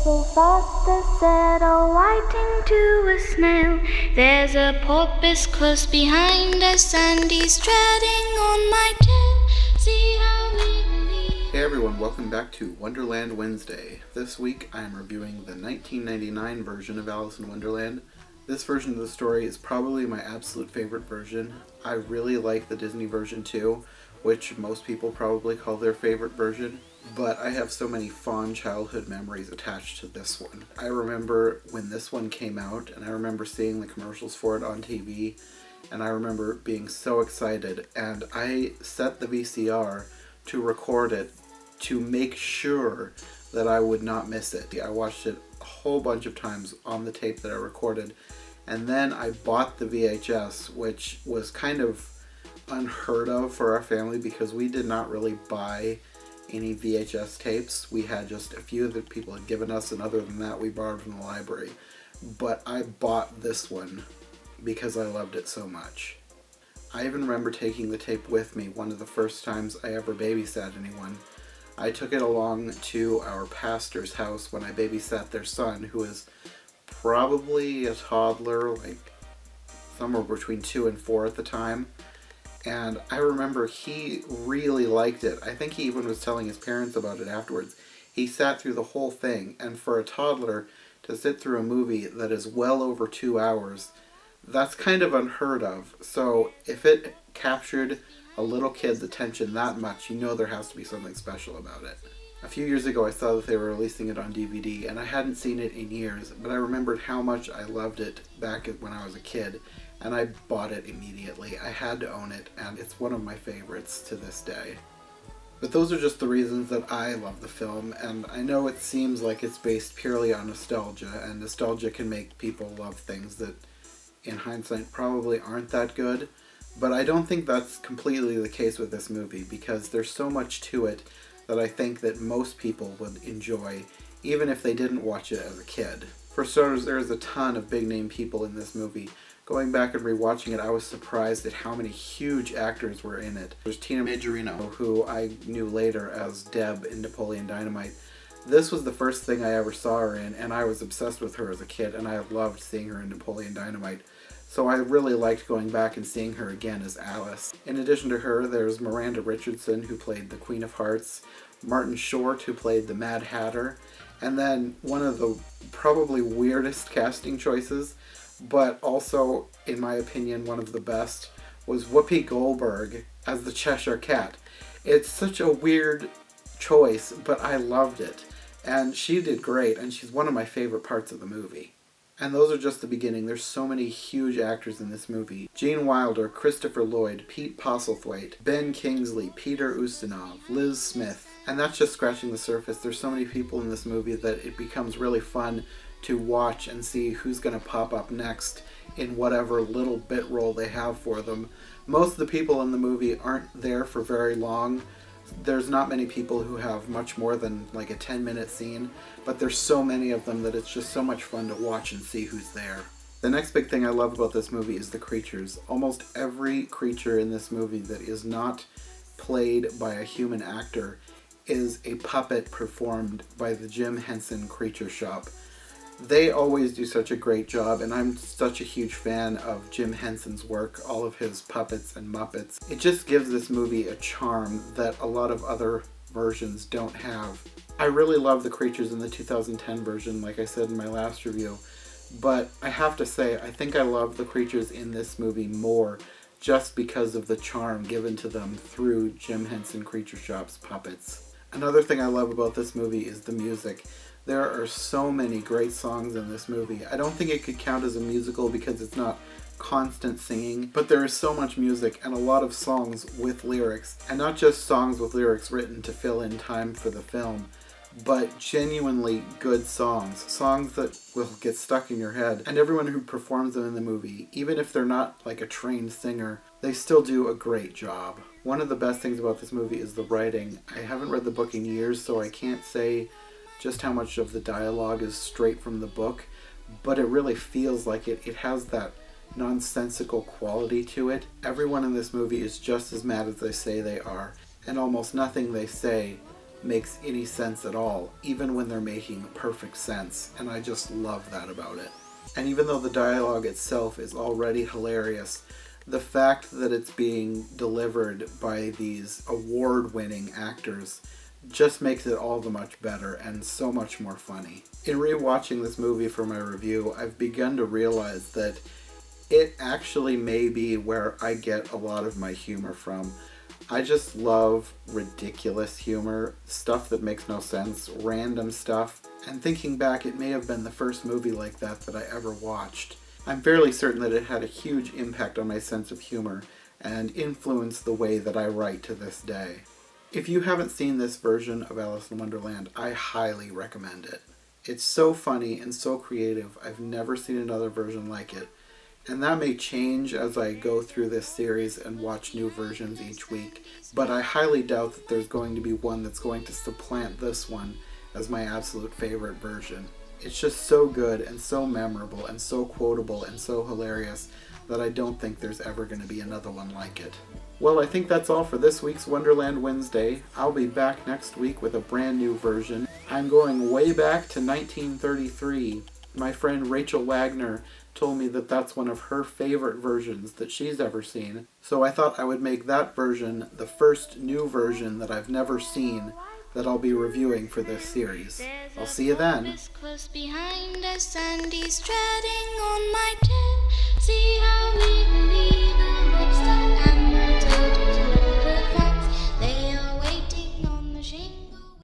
so fast as said a whiting to a snail. There's a porpoise close behind us, and he's treading on my tail. See how we Hey everyone, welcome back to Wonderland Wednesday. This week I am reviewing the 1999 version of Alice in Wonderland. This version of the story is probably my absolute favorite version. I really like the Disney version too, which most people probably call their favorite version. But I have so many fond childhood memories attached to this one. I remember when this one came out, and I remember seeing the commercials for it on TV, and I remember being so excited, and I set the VCR to record it to make sure that I would not miss it. I watched it a whole bunch of times on the tape that I recorded, and then I bought the VHS, which was kind of unheard of for our family because we did not really buy any VHS tapes. We had just a few that people had given us, and other than that we borrowed from the library. But I bought this one because I loved it so much. I even remember taking the tape with me one of the first times I ever babysat anyone. I took it along to our pastor's house when I babysat their son, who was probably a toddler, like somewhere between 2 and 4 at the time. And I remember he really liked it. I think he even was telling his parents about it afterwards. He sat through the whole thing, and for a toddler to sit through a movie that is well over 2 hours, that's kind of unheard of. So if it captured a little kid's attention that much, you know there has to be something special about it. A few years ago I saw that they were releasing it on DVD, and I hadn't seen it in years, but I remembered how much I loved it back when I was a kid. And I bought it immediately. I had to own it, and it's one of my favorites to this day. But those are just the reasons that I love the film, and I know it seems like it's based purely on nostalgia, and nostalgia can make people love things that, in hindsight, probably aren't that good. But I don't think that's completely the case with this movie, because there's so much to it that I think that most people would enjoy, even if they didn't watch it as a kid. For starters, there's a ton of big-name people in this movie. Going back and rewatching it, I was surprised at how many huge actors were in it. There's Tina Majorino, who I knew later as Deb in Napoleon Dynamite. This was the first thing I ever saw her in, and I was obsessed with her as a kid, and I loved seeing her in Napoleon Dynamite. So I really liked going back and seeing her again as Alice. In addition to her, there's Miranda Richardson, who played the Queen of Hearts, Martin Short, who played the Mad Hatter, and then one of the probably weirdest casting choices, but also, in my opinion, one of the best, was Whoopi Goldberg as the Cheshire Cat. It's such a weird choice, but I loved it. And she did great, and she's one of my favorite parts of the movie. And those are just the beginning. There's so many huge actors in this movie. Gene Wilder, Christopher Lloyd, Pete Postlethwaite, Ben Kingsley, Peter Ustinov, Liz Smith. And that's just scratching the surface. There's so many people in this movie that it becomes really fun to watch and see who's going to pop up next in whatever little bit role they have for them. Most of the people in the movie aren't there for very long. There's not many people who have much more than like a 10-minute scene, but there's so many of them that it's just so much fun to watch and see who's there. The next big thing I love about this movie is the creatures. Almost every creature in this movie that is not played by a human actor is a puppet performed by the Jim Henson Creature Shop. They always do such a great job, and I'm such a huge fan of Jim Henson's work, all of his puppets and Muppets. It just gives this movie a charm that a lot of other versions don't have. I really love the creatures in the 2010 version, like I said in my last review, but I have to say, I think I love the creatures in this movie more just because of the charm given to them through Jim Henson Creature Shop's puppets. Another thing I love about this movie is the music. There are so many great songs in this movie. I don't think it could count as a musical because it's not constant singing, but there is so much music and a lot of songs with lyrics, and not just songs with lyrics written to fill in time for the film, but genuinely good songs that will get stuck in your head, and everyone who performs them in the movie, even if they're not like a trained singer, they still do a great job. One of the best things about this movie is the writing. I haven't read the book in years, so I can't say just how much of the dialogue is straight from the book, but it really feels like it has that nonsensical quality to it. Everyone in this movie is just as mad as they say they are, and almost nothing they say makes any sense at all, even when they're making perfect sense, and I just love that about it. And even though the dialogue itself is already hilarious, the fact that it's being delivered by these award-winning actors just makes it all the much better and so much more funny. In rewatching this movie for my review, I've begun to realize that it actually may be where I get a lot of my humor from. I just love ridiculous humor, stuff that makes no sense, random stuff, and thinking back, it may have been the first movie like that I ever watched. I'm fairly certain that it had a huge impact on my sense of humor and influenced the way that I write to this day. If you haven't seen this version of Alice in Wonderland, I highly recommend it. It's so funny and so creative. I've never seen another version like it. And that may change as I go through this series and watch new versions each week, but I highly doubt that there's going to be one that's going to supplant this one as my absolute favorite version. It's just so good and so memorable and so quotable and so hilarious that I don't think there's ever going to be another one like it. Well, I think that's all for this week's Wonderland Wednesday. I'll be back next week with a brand new version. I'm going way back to 1933. My friend Rachel Wagner told me that that's one of her favorite versions that she's ever seen. So I thought I would make that version the first new version that I've never seen that I'll be reviewing for this series. I'll see you then. Close behind us and he's treading on my tail. See how we